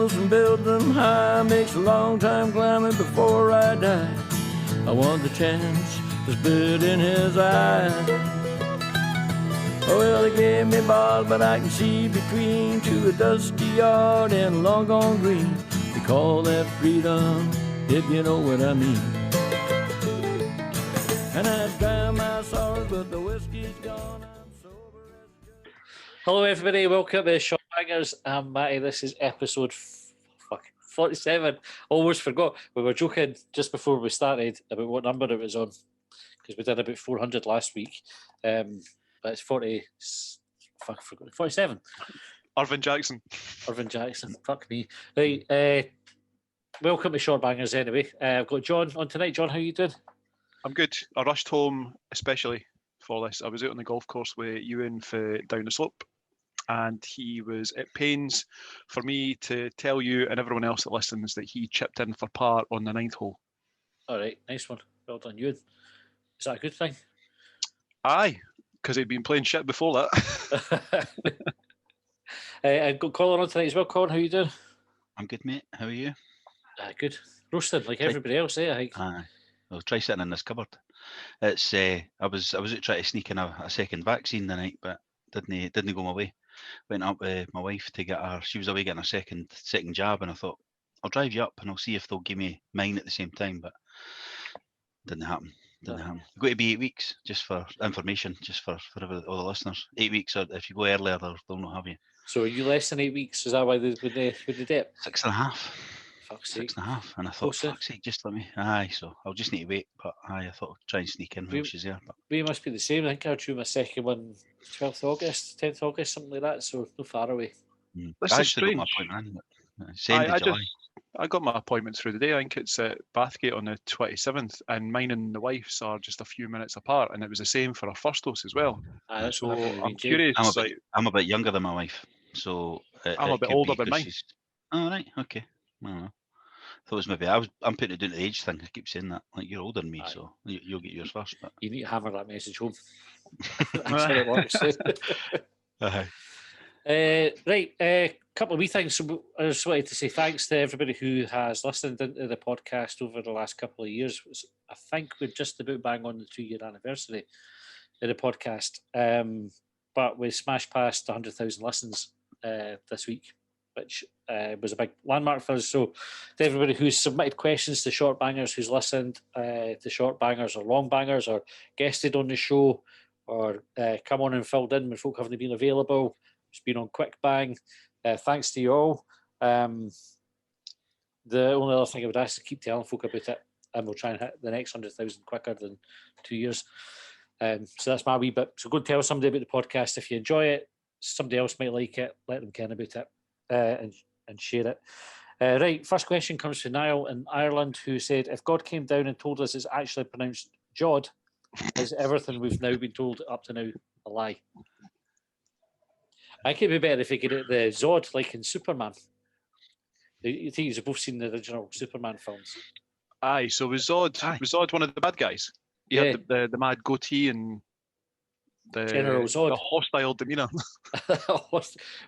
hills and build them high. Makes a long time climbing before I die. I want the chance to spit in his eye. Oh, well, they gave me bars, but I can see between to a dusty yard and a long gone green. They call that freedom, if you know what I mean. And I drown my sorrows, but the whiskey's gone. I'm sober as a judge. Hello, everybody. Welcome to Shortbangers. I'm Matty. This is episode 47. Almost forgot. We were joking just before we started about what number it was on because we did about 400 last week. But it's 40. Fuck, I forgot. 47. Irvin Jackson. Fuck me. Right. Welcome to Shortbangers anyway. I've got John on tonight. John, how you doing? I'm good. I rushed home especially for this. I was out on the golf course with Ewan for down the slope, and he was at pains for me to tell you and everyone else that listens that he chipped in for par on the 9th hole. All right, nice one. Well done, Ewan. Is that a good thing? Aye, because he'd been playing shit before that. I've got Colin on tonight as well. Colin, how you doing? I'm good, mate. How are you? Good. Roasted like everybody else, I think. Aye. Well, try sitting in this cupboard. It's I was out trying to sneak in a second vaccine the night, but didn't go my way. Went up with my wife to get her. She was away getting a second jab, and I thought I'll drive you up and I'll see if they'll give me mine at the same time, but didn't happen. It's going to be 8 weeks, just for information, just for all the listeners. 8 weeks, or if you go earlier, they'll not have you. So are you less than 8 weeks? Is that why with the dip? 6.5. Fuck's sake. 6.5, and I thought, fuck's sake, just let me. Aye, so I'll just need to wait. But I thought I'd try and sneak in while she's there. But we must be the same. I think I'll do my second one 12th August, 10th August, something like that. So not far away. This is strange. I got my appointment through the day. I think it's at Bathgate on the 27th, and mine and the wife's are just a few minutes apart, and it was the same for our first dose as well. So I'm curious. I'm a bit younger than my wife, so I'm a bit older than mine. Oh, right, okay. I don't know. I thought it was maybe I'm putting it down to the age thing. I keep saying that, like you're older than me, so you'll get yours first. But you need to hammer that message home. That's how it works. Right, couple of wee things. So I just wanted to say thanks to everybody who has listened into the podcast over the last couple of years. I think we're just about bang on the 2-year anniversary of the podcast, but we smashed past 100,000 listens this week, which was a big landmark for us. So to everybody who's submitted questions to Shortbangers, who's listened to Shortbangers or Longbangers, or guested on the show, or come on and filled in when folk haven't been available, it's been on quick bang. Thanks to you all. The only other thing I would ask is to keep telling folk about it, and we'll try and hit the next 100,000 quicker than 2 years. So that's my wee bit. So go and tell somebody about the podcast if you enjoy it. Somebody else might like it. Let them ken about it and share it. Right, first question comes from Niall in Ireland, who said, if God came down and told us it's actually pronounced Jod, is everything we've now been told up to now a lie? I think it'd be better if he could get the Zod, like in Superman. You think you've both seen the original Superman films? Aye, so was Zod one of the bad guys? He had the mad goatee and the General Zod. The hostile demeanour.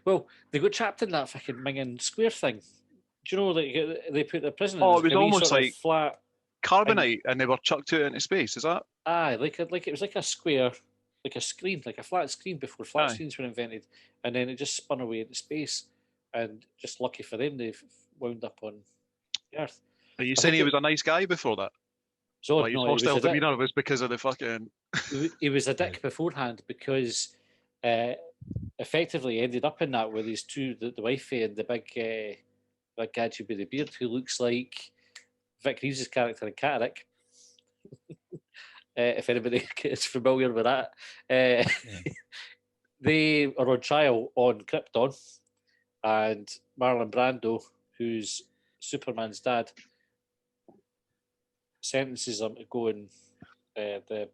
Well, they got trapped in that fucking minging square thing. Do you know they put the prisoners? Oh, it was almost like flat carbonite, and they were chucked out into space. Is that? Aye, like it was like a square, like a screen, like a flat screen before flat screens were invented, and then it just spun away into space. And just lucky for them, they've wound up on the Earth. Are you saying he was a nice guy before that? Zod, like his hostile demeanour was because of the fucking. He was a dick beforehand because effectively ended up in that with these two, the wifey and the big gadget with the beard, who looks like Vic Reeves' character in Catterick. If anybody is familiar with that. They are on trial on Krypton, and Marlon Brando, who's Superman's dad, sentences him to go in the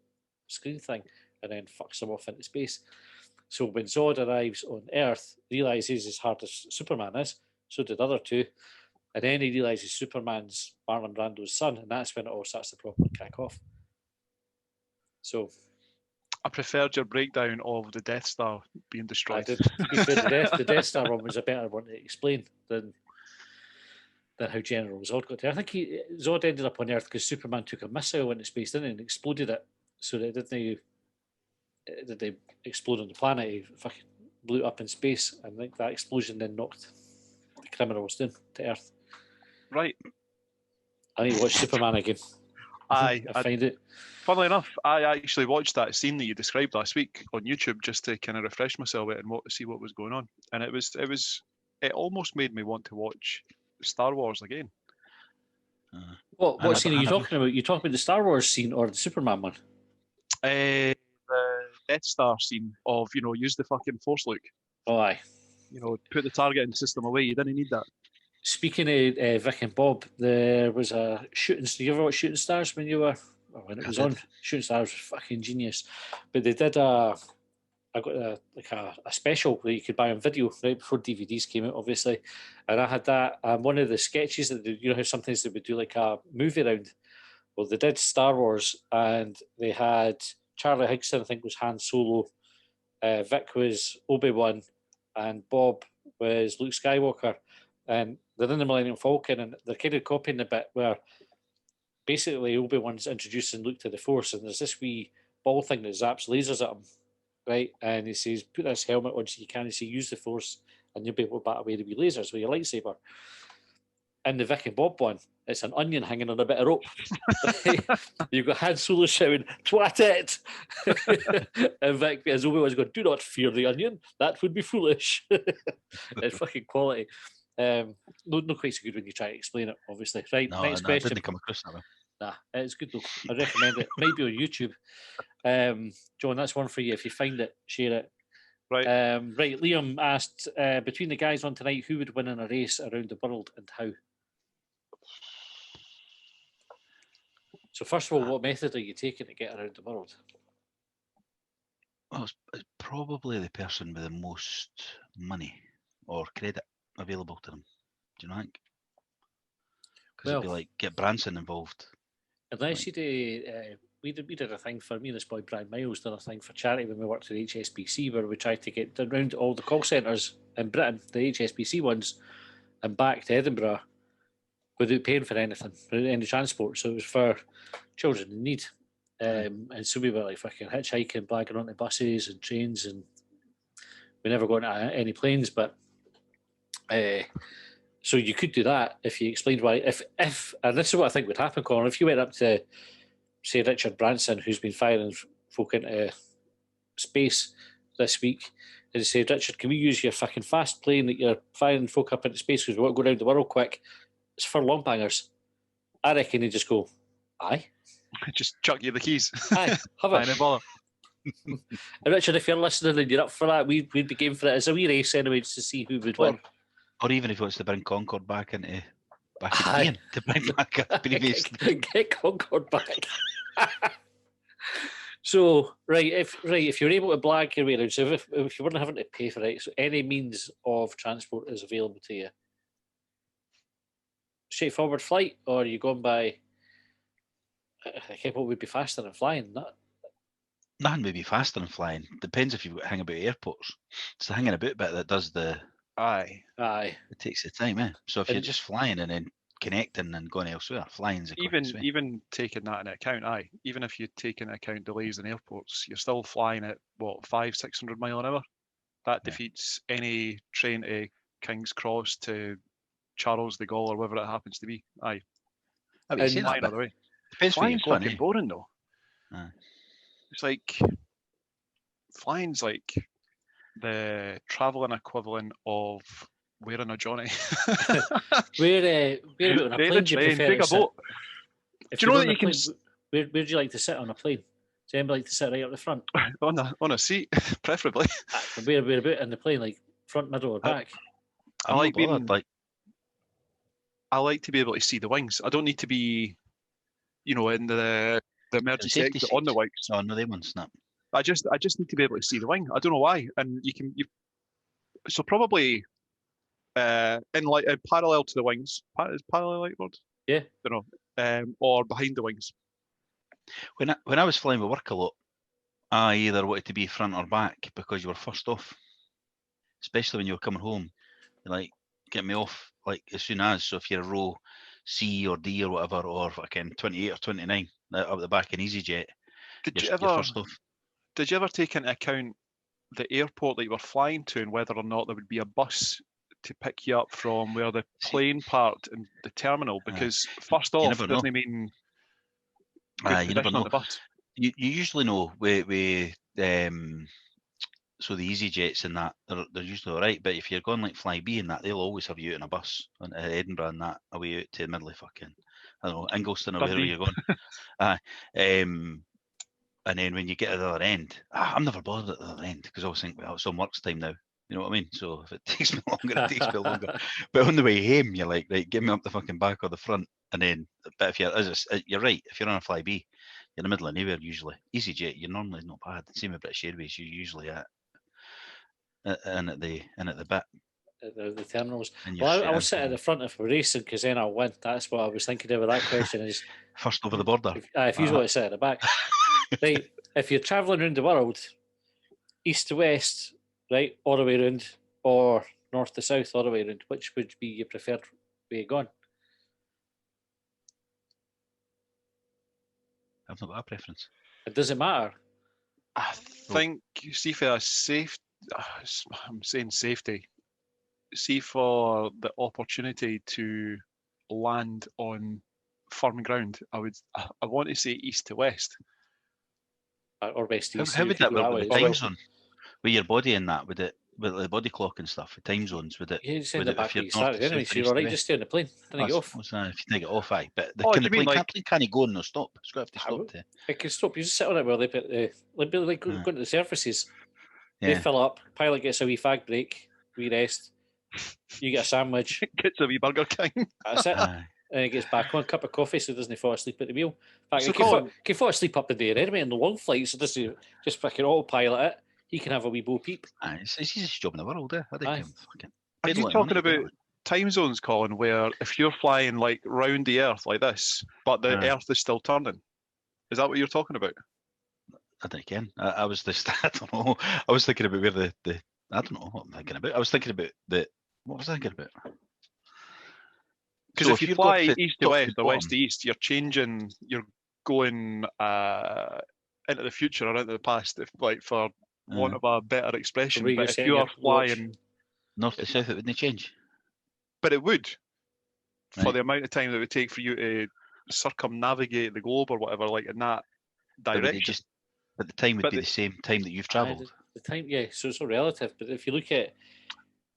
screen thing and then fucks him off into space. So when Zod arrives on Earth, realises as hard as Superman is, so did the other two, and then he realises Superman's Marlon Brando's son, and that's when it all starts to properly kick off. So I preferred your breakdown of the Death Star being destroyed. I did. To be fair, the Death Star one was a better one to explain than than how General Zod got there. I think Zod ended up on Earth because Superman took a missile into space, didn't he, and exploded it, so that did they explode on the planet? He fucking blew it up in space, and I think that explosion then knocked the criminals down to Earth. Right. I need to watch Superman again. I find it. Funnily enough, I actually watched that scene that you described last week on YouTube just to kind of refresh myself and see what was going on, and it almost made me want to watch Star Wars again. What scene are you talking about? You talking about the Star Wars scene or the Superman one? The Death Star scene of, use the fucking Force, Luke. Oh, aye. Put the targeting system away. You didn't need that. Speaking of Vic and Bob, there was a shooting. Did you ever watch Shooting Stars when you were? When it was on? Shooting Stars was fucking genius. But they did I got a special that you could buy on video right before DVDs came out, obviously. And I had that. One of the sketches that how sometimes they would do like a movie round. Well, they did Star Wars, and they had Charlie Higson, I think, was Han Solo. Vic was Obi-Wan, and Bob was Luke Skywalker. And they're in the Millennium Falcon, and they're kind of copying the bit where basically Obi-Wan's introducing Luke to the Force, and there's this wee ball thing that zaps lasers at him, right? And he says, put this helmet on so you can't see, use the Force, and you'll be able to bat away the wee lasers with your lightsaber. In the Vic and Bob one, it's an onion hanging on a bit of rope. You've got Han Solo shouting, "Twat it!" And Vic, as Obi-Wan's going, "Do not fear the onion. That would be foolish." It's fucking quality. No quite so good when you try to explain it, obviously. Right, next question. I didn't come across that one. Nah, it's good though. I recommend it. It might be on YouTube. John, that's one for you. If you find it, share it. Right. Right, Liam asked, between the guys on tonight, who would win in a race around the world and how? So first of all, what method are you taking to get around the world? Well, it's probably the person with the most money or credit available to them. Do you know? Because it'd be like get Branson involved. Unless you do, we did a thing for me and this boy Brian Miles did a thing for charity when we worked at HSBC where we tried to get around all the call centres in Britain, the HSBC ones, and back to Edinburgh without paying for anything, any transport. So it was for children in need. And so we were like fucking hitchhiking, blagging onto buses and trains, and we never got into any planes. But so you could do that if you explained why. If and this is what I think would happen, Colin. If you went up to, say, Richard Branson, who's been firing folk into space this week, and said, "Richard, can we use your fucking fast plane that you're firing folk up into space because we want to go around the world quick? It's for Longbangers." I reckon he'd just go, "Aye." Just chuck you the keys. Aye, have it. No bother. And Richard, if you're listening and you're up for that, we'd be game for it. It's a wee race anyway to see who would win. Or even if he wants to bring Concorde back into Ian, to bring back a previous. Get Concorde back. So if you're able to blag your way around, so if you weren't having to pay for it, so any means of transport is available to you. Straightforward flight, or are you going by? I think what would be faster than flying? Nothing would be faster than flying. Depends if you've got hang about airports. It's the hanging about bit that does the. Aye. It takes the time, eh? So if you're just flying and then connecting and going elsewhere, flying's the even taking that into account, even if you take into account delays in airports, you're still flying at what 500-600 mile an hour. That defeats any train to King's Cross to Charles de Gaulle or wherever it happens to be. Aye. I mean, flying all the way. Depends where you're Flying's going, fucking boring though. Aye. It's like flying's like the travelling equivalent of wearing a Johnny. Where on a plane do you prefer take a boat. If do you know that you plane, can? Where do you like to sit on a plane? Does anybody like to sit right up the front? on a seat, preferably. Where about in the plane, like front, middle, or back? I like being like. I like to be able to see the wings. I don't need to be, in the emergency exit on the wings. Oh no, they won't snap. I just need to be able to see the wing. I don't know why. And so probably in parallel to the wings. Is parallel like word? Yeah. I don't know. Or behind the wings. When I was flying with work a lot, I either wanted to be front or back because you were first off. Especially when you were coming home. get me off like as soon as. So if you're a row C or D or whatever, or fucking 28 or 29 up the back in EasyJet, you're first off. Did you ever take into account the airport that you were flying to and whether or not there would be a bus to pick you up from where the plane parked in the terminal? Because first you off, never it know. doesn't mean good You never condition know. on the bus. You usually know with so the EasyJets and that they're usually all right. But if you're going like Flybe and that, they'll always have you out in a bus on Edinburgh and that away out to the middle of fucking I don't know Ingliston or wherever Dundee. you're going. And then when you get to the other end, I'm never bothered at the other end because I always think, well, it's on works time now. You know what I mean? So if it takes me longer, it takes me longer. But on the way home, you're like, right, get me up the fucking back or the front. And then, but if you're right, if you're on a Flybe, you're in the middle of nowhere usually. EasyJet, you're normally not bad. Same with British Airways, you're usually at the bit. The terminals. And Well, I will sit at the front if we're racing because then I'll win. That's what I was thinking of with that question is first over the border. If you want to sit at the back. Right, if you're travelling around the world, east to west, right, all the way around, or north to south, all the way around, which would be your preferred way of going? I've not got a preference. It doesn't matter. I think, see for a safe, I'm saying safety, see for the opportunity to land on firm ground, I want to say east to west. Or west east. How would that work with the well. time zone? With your body in that, with the body clock and stuff, the time zones, would it? You say the back if you're you started anyway, so you're all right, just stay on the plane. Then you get off. If you take it off, aye. But the Oh, can you the mean plane, like- can you go and no stop? It's got to have to stop to. It can stop. You just sit on it while they put like going to the surfaces. They Yeah. fill up. Pilot gets a wee fag break, wee rest. You get a sandwich. Gets a wee Burger King. That's it. Aye. And he gets back on a cup of coffee so he doesn't fall asleep at the wheel. In fact, So he can Colin- fall asleep up the day anyway on the long flights. So just fucking autopilot it. He can have a wee bo peep. Aye, it's the easiest job in the world, eh? I think Aye. fucking. Are paid a you lot of talking money to do about time zones, Colin, where if you're flying like round the Earth like this, but the Aye. Earth is still turning? Is that what you're talking about? I don't know. I was just I don't know. I was thinking about where the I don't know what I'm thinking about. I was thinking about what was I thinking about? Because So if you you've fly got the east to top west to or west bottom- to east, you're going into the future or into the past, if like for want of a better expression. where you're But if setting you your are watch. flying, north to south, it wouldn't change. but it would for Right. the amount of time that it would take for you to circumnavigate the globe or whatever, like in that But would it direction. but the time would But be the- the same time that you've Aye, travelled. the time, yeah. So it's all relative. But if you look at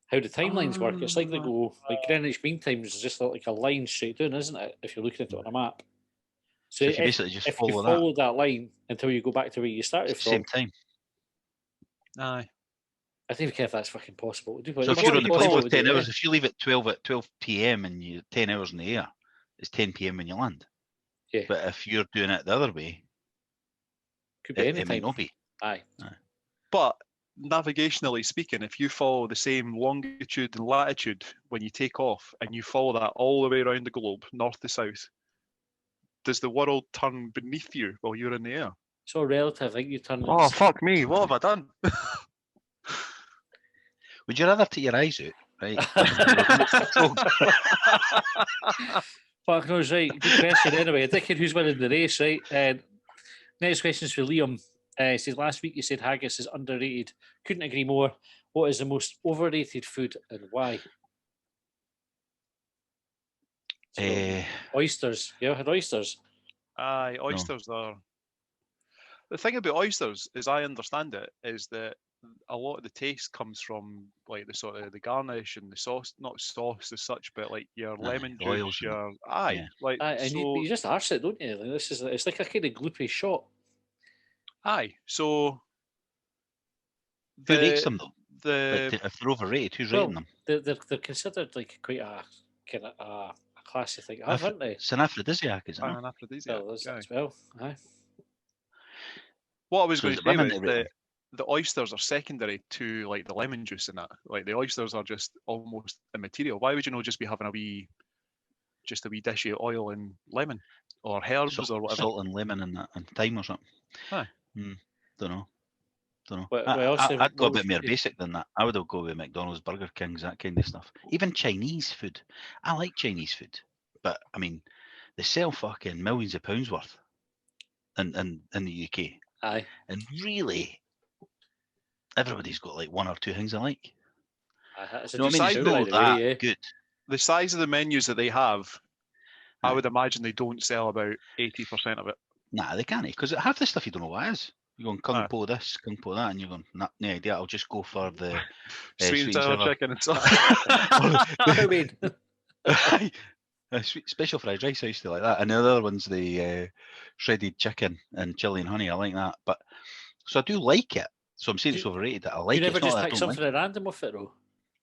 how the timelines work, it's like they go like Greenwich Mean Time is just like a line straight down, isn't it? If you're looking at it on a map. So if you basically just if you follow follow that line until you go back to where you started it's the same from, time. Aye. I don't even care if that's fucking possible. So But if what you're do on the you plane call for it, 10 hours, if you leave at 12 p.m. and you're 10 hours in the air, it's 10 p.m. when you land. Yeah. But if you're doing it the other way, could be any it may time. not be. Aye. But navigationally speaking, if you follow the same longitude and latitude when you take off and you follow that all the way around the globe, north to south, does the world turn beneath you while you're in the air? It's all relative. I think you turn. Oh, fuck me. What have I done? Would you rather take your eyes out, right? Fuck knows, right? Good question. Anyway, a dickhead who's winning the race, right? Next question is for Liam. He says last week you said haggis is underrated. Couldn't agree more. What is the most overrated food and why? So, oysters. You ever had oysters? Aye, oysters are. The thing about oysters, as I understand it, is that a lot of the taste comes from like the sort of the garnish and the sauce, not sauce as such, but like your lemon oils juice, and your aye, yeah. like And so, you just arse it, don't you? Like, it's like a kind of gloopy shot. aye. So Who rates them though? the Like, if they're overrated, who's Well, rating them? They're considered like quite a kind of a classy thing, haven't they? It's an aphrodisiac, isn't it? an aphrodisiac. Well, there's aye. as well. Aye. What I was So going is to it say women was that rate that the oysters are secondary to like the lemon juice and that. Like the oysters are just almost immaterial. Why would you not just be having a wee dish of oil and lemon or herbs or whatever? Salt and lemon and that, and thyme or something. Aye. Don't know. Don't know. But also, I'd go a what bit we- more basic than that. I would go with McDonald's, Burger Kings, that kind of stuff. Even Chinese food. I like Chinese food, but I mean, they sell fucking millions of pounds worth in the UK, Aye. and really, everybody's got like one or two things they like. That's a No, I mean, decent it's decide, shout, not by the way, that yeah. good. The size of the menus that they have, I Aye. would imagine they don't sell about 80% of it. Nah, they can't, because half the stuff you don't know what it is. You're going kung Aye. po this, kung po that, and you're going, nah, no idea. I'll just go for the Sweet and sour chicken and stuff. I mean, Aye. Sweet special fried rice. I used to like that, and the other one's the shredded chicken and chili and honey. I like that, but so I do like it. So I'm saying it's overrated. That I like you it. never It's not just that I pick don't something like at random off it, though.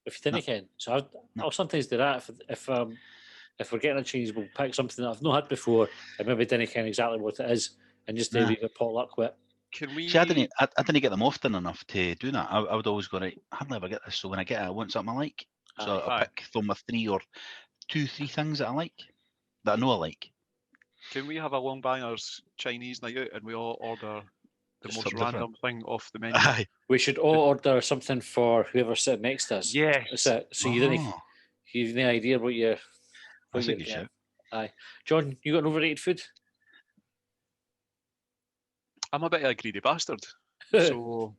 If you didn't ken, so No. I'll sometimes do that. If we're getting a cheese, we'll pick something that I've not had before, and maybe didn't ken exactly what it is, and just do a Nah. wee bit potluck with it. Can we? it. See, I didn't get them often enough to do that. I would always go, right, I hardly ever get this. So when I get it, I want something I like. So Aye. I'll Aye. pick from my 3 things that I like, that I know I like. Can we have a Longbangers Chinese night out and we all order the Just most something random thing off the menu? Aye. We should all order something for whoever's sitting next to us. Yes. That's it. So you didn't, Oh, you've no idea what you're. What that's a you're good getting. shout. Aye, John, you got an overrated food? I'm a bit of a greedy bastard, so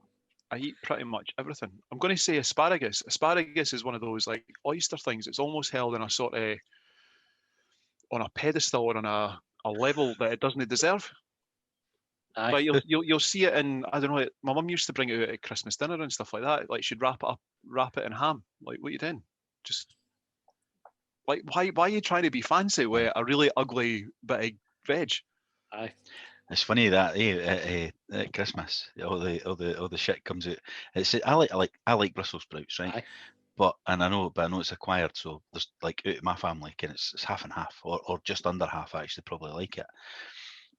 I eat pretty much everything. I'm going to say asparagus. Asparagus is one of those like oyster things. It's almost held in a sort of on a pedestal or on a level that it doesn't deserve. Aye. Like you'll see it in, I don't know. My mum used to bring it out at Christmas dinner and stuff like that. Like she'd wrap it in ham. Like what are you doing? Just like why are you trying to be fancy with a really ugly bit of veg? Aye. It's funny that at Christmas all the shit comes out. I like Brussels sprouts, right? Aye. But I know it's acquired, so there's like out of my family, and it's half and half, or just under half. I actually probably like it.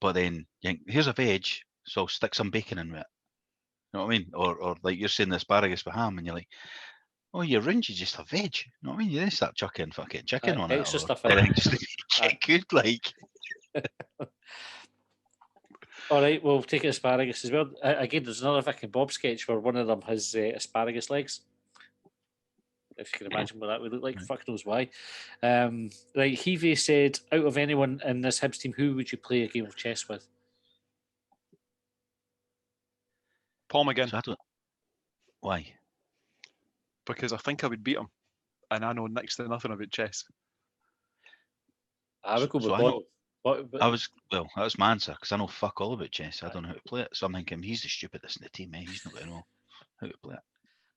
But then you think, here's a veg, so I'll stick some bacon in with it. You know what I mean? Or like you're saying the asparagus with ham, and you're like, oh, your range is just a veg. You know what I mean? You didn't start chucking fucking chicken Aye, on it extra or stuff in anything it. just to make it good, like. All right, we'll take asparagus as well. Again, there's another Vic and Bob sketch where one of them has asparagus legs. If you can imagine what that would look like, Right. fuck knows why. Right, Heavey said, out of anyone in this Hibs team, who would you play a game of chess with? Paul McGinn, So I don't. Why? because I think I would beat him, and I know next to nothing about chess. I would go with So I Bob. know- But that was my answer because I know fuck all about chess. I don't know how to play it. So I'm thinking he's the stupidest in the team. Eh? He's not going to know how to play it.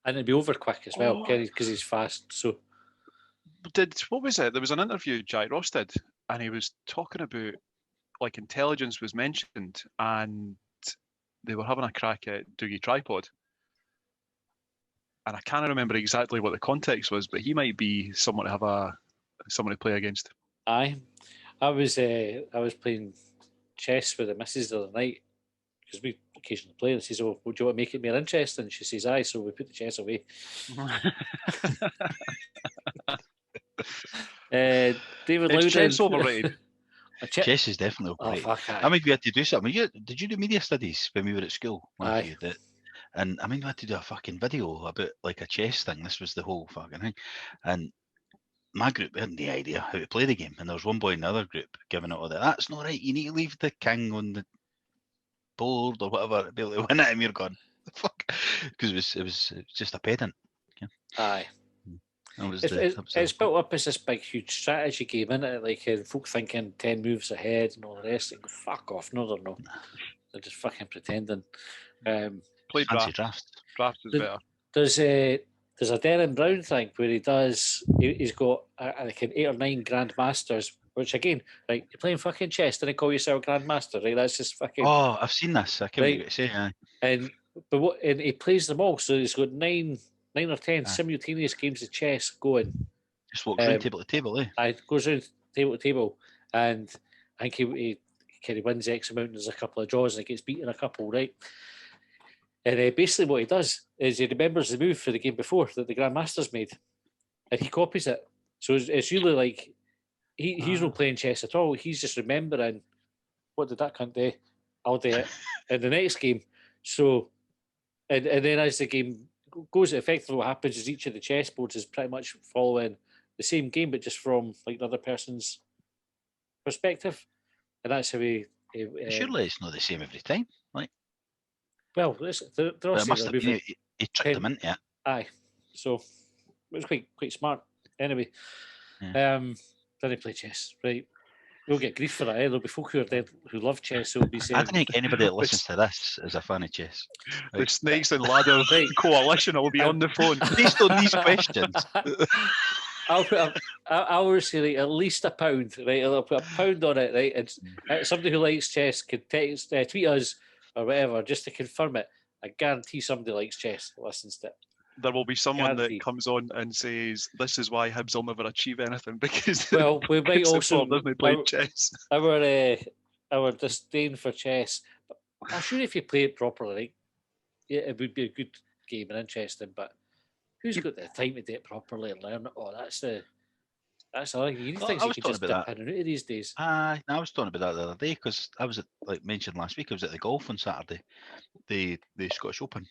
and it'd be over quick as well Oh. because he's fast. So What was it? There was an interview Jack Ross did, and he was talking about like intelligence was mentioned, and they were having a crack at Doogie Tripod. And I can't remember exactly what the context was, but he might be someone to have someone to play against. aye, I was playing chess with the missus the other night because we occasionally play. And she says, "Oh, would you want to make it more interesting?" She says, "Aye." So we put the chess away. David It's Loudon. chess overrated. Chess is definitely Oh overrated. fuck! I mean, we had to do something. Did you do media studies when we were at school? Aye. Matthew? And I mean, we had to do a fucking video about like a chess thing. This was the whole fucking thing. And my group, we had no idea how to play the game. And there was one boy in the other group giving it all that. That's not right. You need to leave the king on the board or whatever to be able to win it. And you're going, fuck. Because it was just a pedant. Aye. That was It's built up as this big, huge strategy game, isn't it? Like folk thinking 10 moves ahead and all the rest. And go, fuck off. No, they're not. They're just fucking pretending. Play fancy draft. draft. Draft is better. There's a Darren Brown thing where he's got like an 8 or 9 grandmasters, which again, right, you're playing fucking chess, didn't call yourself grandmaster, right? That's just fucking. Oh, I've seen this. I can't Right. wait to say. Aye. And he plays them all, so he's got 9 or 10 Aye. simultaneous games of chess going. Just walks around Um, table to table, eh? I goes around table to table, and I think he kind of wins X amount. And there's a couple of draws, and he gets beaten a couple, right? And basically, what he does is he remembers the move for the game before that the Grandmaster's made, and he copies it. So it's really like he's not playing chess at all. He's just remembering what did that cunt do? I'll do it in the next game. So and then as the game goes, effectively what happens is each of the chessboards is pretty much following the same game, but just from like the other person's perspective, and that's how we. Surely it's not the same every time. Like, Well, they're all but it saying must they're have been. moving. He tricked them into it. Aye, so it was quite smart. Anyway, Yeah. didn't play chess, right? We'll get grief for that. There'll be folk who are dead who love chess who will be saying. I don't think anybody that listens to this is a fan of chess. The Snakes and Ladders Right. Coalition will be on the phone. Based on these questions, I'll say like, at least £1, right? I'll put £1 on it, right? And somebody who likes chess can text, tweet us or whatever just to confirm it. I guarantee somebody likes chess listens to it. There will be someone Guaranteed. that comes on and says, "This is why Hibs will never achieve anything because Well, we might also doesn't play chess." our disdain for chess. But I'm sure if you play it properly, right, yeah, it would be a good game and interesting. But who's got the time to do it properly and learn it? Oh, that's all. You need Well, things I you was can talking just about dip in and out of these days. I was talking about that the other day because I was at, like mentioned last week, I was at the golf on Saturday, the Scottish Open.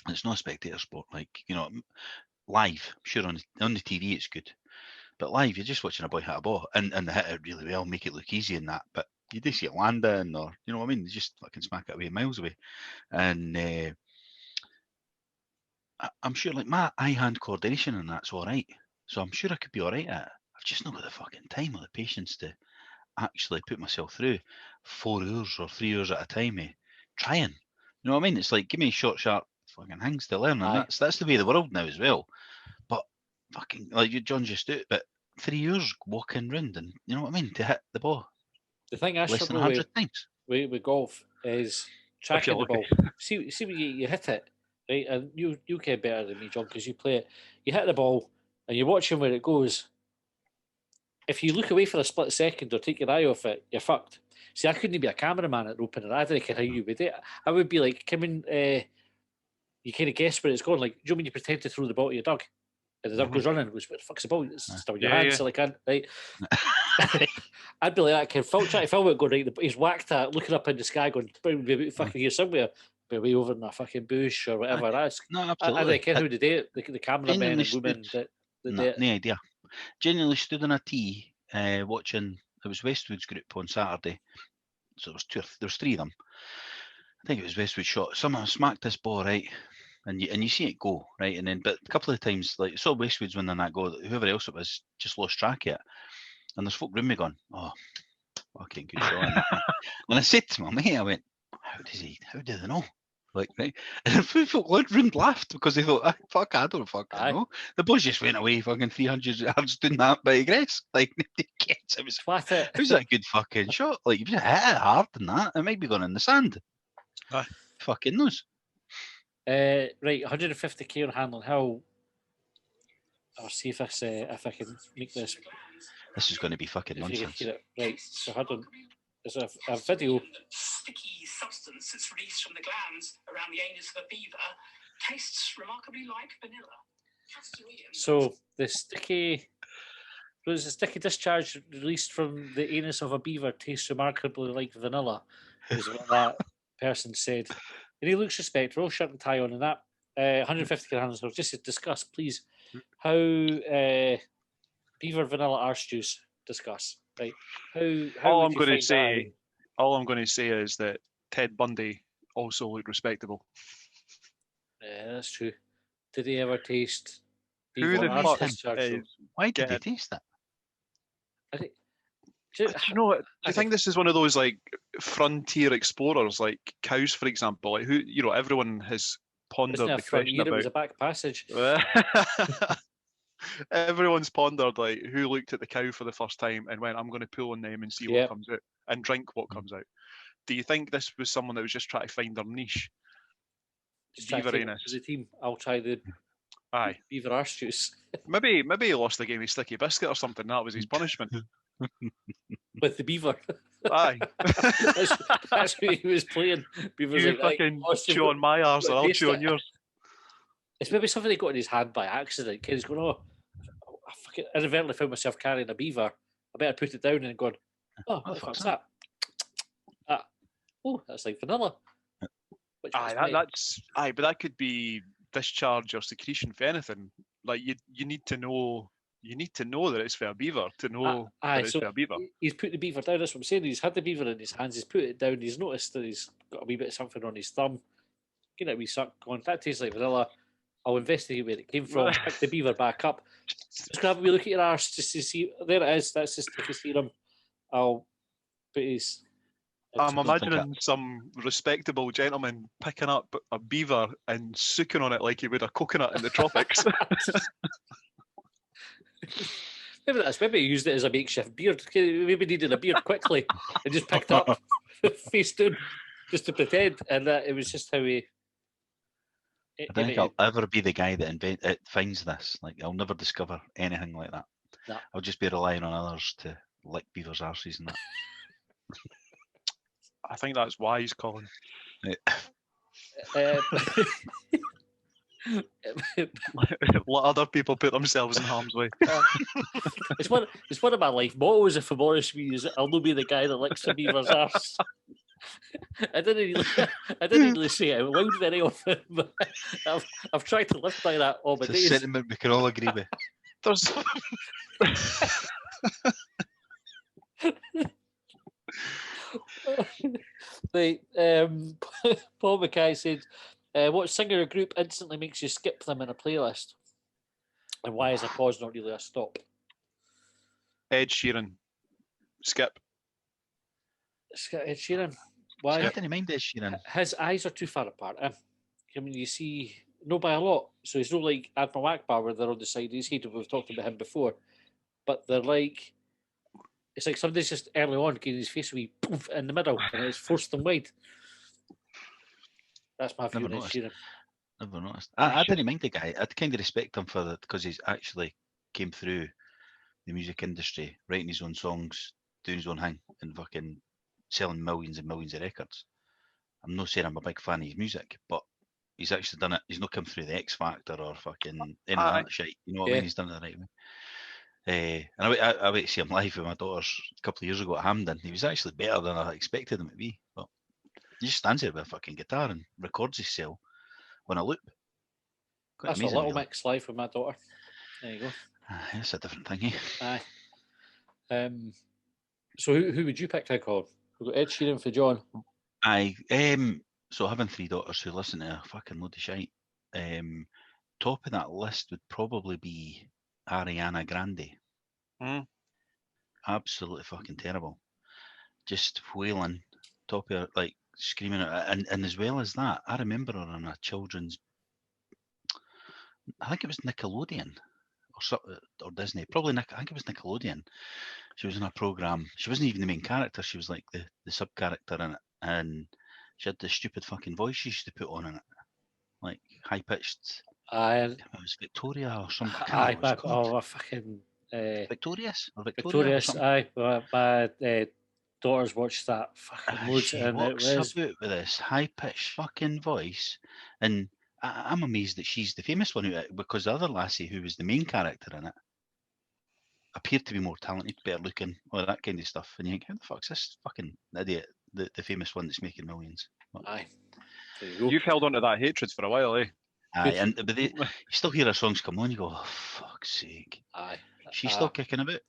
It's not a spectator sport, like, you know, live. Sure, on the TV it's good, but live you're just watching a boy hit a ball and they hit it really well, make it look easy and that. But you do see it landing, or you know what I mean? They just fucking smack it away miles away, and I'm sure like my eye-hand coordination and that's all right. So I'm sure I could be all right at it. I've just not got the fucking time or the patience to actually put myself through 4 hours or 3 hours at a time, trying. You know what I mean? It's like, give me short, sharp fucking things to learn, and Aye. that's the way of the world now as well. But fucking like John just did, but 3 hours walking round, and you know what I mean, to hit the ball The thing I less than struggle 100 times. with golf is tracking the lucky. ball. See when you hit it, right? And you care better than me, John, because you play it. You hit the ball and you're watching where it goes. If you look away for a split second or take your eye off it, you're fucked. See, I couldn't be a cameraman at the opener. I don't care how you would do it. I would be like, you kind of guess where it's going. Like, do you know when you pretend to throw the ball to your dog? And the dog goes running, goes, where the fuck's the ball? It's still in your Yeah, hand, yeah. so I can't, right? I'd be like that, trying to film it, going, right, he's whacked at, looking up in the sky, going, be about fucking here somewhere, be way over in a fucking bush or whatever. That's, No, I absolutely. don't care who they do it, the cameramen Genuinely and women stood- that do no, it. no idea. Genuinely stood on a tee watching. It was Westwood's group on Saturday, so there was 3 of them. I think it was Westwood shot. Someone smacked this ball right, and you see it go right, and then but a couple of times like saw Westwood's winning that goal. Whoever else it was just lost track of it, and there's folk round me going, "Oh, fucking good shot!" And, that. And I said to my mate, I went, "How do they know?" Like, right, and folk round laughed because they thought, "Fuck, I don't fucking Aye. know." The ball just went away, fucking 300 yards doing that by grace. Like, nobody gets it. Was Flat it. How's that a good fucking shot? Like, if you hit it hard than that, it might be going in the sand. Aye. Fucking knows. Right, 150k on Hanlon Hill. I'll see if I can make this. This is going to be fucking If you can nonsense. hear it. Right, so hold on. There's a video. Sticky substance that's released from the glands around the anus of a beaver tastes remarkably like vanilla. So there's a sticky discharge released from the anus of a beaver tastes remarkably like vanilla, is what that person said. And he looks respectful, shirt and tie on, and that 150 grams. So just to discuss, please, how beaver vanilla arse juice. Discuss, right? How All would I'm you going to find say, all I'm going to say is that Ted Bundy also looked respectable. that? Yeah, that's true. Did he ever taste Who beaver the arse fuck discharge? is? Why did Get they it. taste that? Do you know what? Do you think this is one of those like frontier explorers, like cows, for example? Like who, you know, everyone has pondered Wasn't it a the front question ear, it was about. a back passage. Everyone's pondered like who looked at the cow for the first time and went, "I'm going to pull on them and see Yep. what comes out and drink what comes out." Do you think this was someone that was just trying to find their niche? Just try to take it Beaveriness. to the team. I'll try the Aye, beaver arse juice maybe he lost the game of sticky biscuit or something. That was his punishment. with the beaver. Aye, That's who he was playing. Beaver's you like, right, fucking lost, you've chew on my arse, got and to I'll taste chew it. on yours. It's maybe something he got in his hand by accident. He's going, oh, I fucking inadvertently found myself carrying a beaver. I better put it down and gone, oh, what the fuck's that? Oh, that's like vanilla. Which Aye, was great. but that could be discharge or secretion for anything. Like you need to know that it's for a beaver to know Aye, that it's so for a beaver. he's put the beaver down. That's what I'm saying. He's had the beaver in his hands. He's put it down. He's noticed that he's got a wee bit of something on his thumb. Get a wee suck going. That tastes like vanilla. I'll investigate where it came from. Pick the beaver back up. Just grab a wee look at your arse just to see. There it is. That's his sticky serum. I'll put his. I'm imagining some respectable gentleman picking up a beaver and sucking on it like he would a coconut in the tropics. Maybe he used it as a makeshift beard. Maybe needed a beard quickly and just picked up face down just to pretend. And it was just how he. I don't think I'll ever be the guy that finds this. Like, I'll never discover anything like that. No. I'll just be relying on others to lick beavers' arses and that. I think that's wise, Colin. Uh, Let other people put themselves in harm's way. it's one of my life mottos. If I'm honest with you, is I'll not be the guy that licks the beaver's arse. I didn't really say it out loud very often, but I've tried to live by that all my It's a days. sentiment we can all agree with. There's Right, Paul Mackay said, what singer or group instantly makes you skip them in a playlist? And why is a pause not really a stop? Ed Sheeran. Skip. Ed Sheeran. Why? I didn't mind Ed Sheeran. His eyes are too far apart. I mean, you see, no by a lot. So he's not like Admiral Akbar where they're on the side. He's hated. We've talked about him before. But they're like, it's like somebody's just early on getting his face a wee poof in the middle and it's forced them wide. That's my view on Ed Sheeran. Never noticed. I didn't mind the guy. I'd kind of respect him for that because he's actually came through the music industry, writing his own songs, doing his own thing, and fucking selling millions and millions of records. I'm not saying I'm a big fan of his music, but he's actually done it. He's not come through the X Factor or fucking any of that shit. You know what I mean? He's done it the right way. And I went to see him live with my daughters a couple of years ago at Hampden. He was actually better than I expected him to be. But he just stands there with a fucking guitar and records himself on a loop. Quite That's amazing, a Little really. Mix live with my daughter. There you go. That's a different thing, eh? Aye. So who would you pick, Colin? We've got Ed Sheeran for John. So having 3 daughters who listen to a fucking load of shite, top of that list would probably be Ariana Grande. Absolutely fucking terrible. Just wailing, top of her, like screaming, and as well as that, I remember her on a children's. I think it was Nickelodeon or Disney. Probably I think it was Nickelodeon. She was in a program. She wasn't even the main character. She was like the sub character in it, and she had this stupid fucking voice she used to put on in it, like high pitched. It was Victoria or something. Fucking Victorious or Victorious. Aye, my daughters watched that fucking loads, she and it walks was about with this high pitched fucking voice, and I'm amazed that she's the famous one because the other lassie who was the main character in it appeared to be more talented, better looking, all that kind of stuff. And you think, how the fuck's this fucking idiot, the famous one that's making millions? But, aye. There you go. You've held on to that hatred for a while, eh? Aye, but you still hear her songs come on, you go, oh, fuck's sake. Aye. She's still kicking about.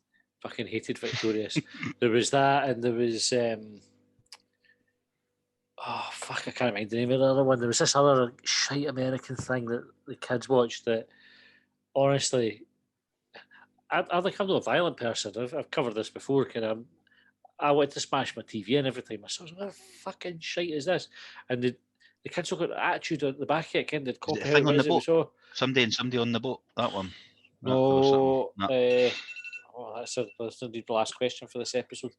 Fucking hated Victorious. There was that, and there was oh fuck, I can't remember the name of the other one. There was this other shite American thing that the kids watched that honestly, I'm not a violent person. I've covered this before. I went to smash my TV and everything. My son was, what fucking shite is this? And the kids all got attitude at the back of it, kind of copy Thing on the boat? so. Somebody on the boat, that one. No, that's indeed the last question for this episode.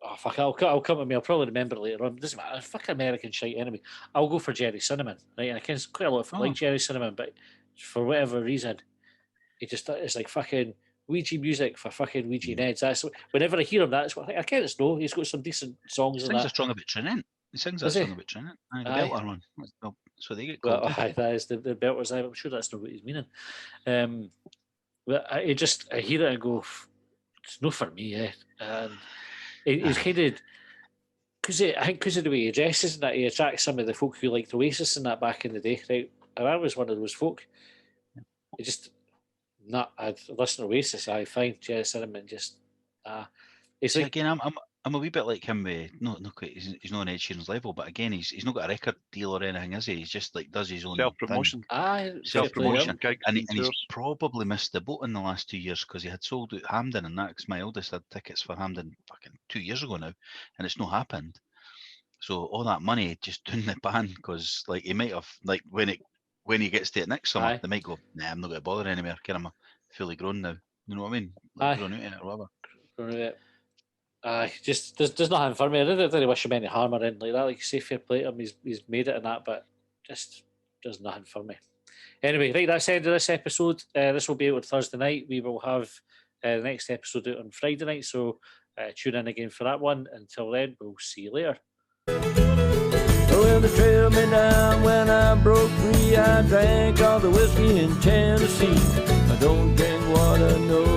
Oh fuck! I'll come with me. I'll probably remember later on. Doesn't matter. Fucking American shite anyway. I'll go for Jerry Cinnamon. Right, and I can quite a lot of like Jerry Cinnamon, but for whatever reason, it's like fucking Ouija music for fucking Ouija Neds. That's whenever I hear him, that's what I can't know. He's got some decent songs. He sings a song about Trinent. He sings that song about Trinent. The Belter one. That's what they get called. Well, that is the Belters. I'm sure that's not what he's meaning. But I hear it and go, it's not for me, and He's kind of because of the way he dresses and that, he attracts some of the folk who liked Oasis and that back in the day. Right, and I was one of those folk. He just I'd listen to Oasis. I find Jerry Cinnamon just it's See, like again, I'm a wee bit like him. Not quite. He's not on Ed Sheeran's level, but again, he's not got a record deal or anything, is he? He's just like does his own Self-promotion. self-promotion, gigs and and he's tours. probably missed the boat in the last 2 years because he had sold out Hampden and that. 'Cause my eldest had tickets for Hampden fucking 2 years ago now, and it's not happened. So all that money just doing the ban because like he might have like when he gets to it next summer, Aye. they might go, nah, I'm not going to bother anymore. I'm fully grown now. You know what I mean? Aye. Grown out of it or whatever. Just there's nothing for me. I didn't wish him any harm or anything like that. Like, say fair play to him, he's made it and that, but just does nothing for me. Anyway, right, that's the end of this episode. This will be out on Thursday night. We will have the next episode out on Friday night, so tune in again for that one. Until then, we'll see you later. Well, they trailed me down when I broke free. I drank all the whiskey in Tennessee. I don't drink water, no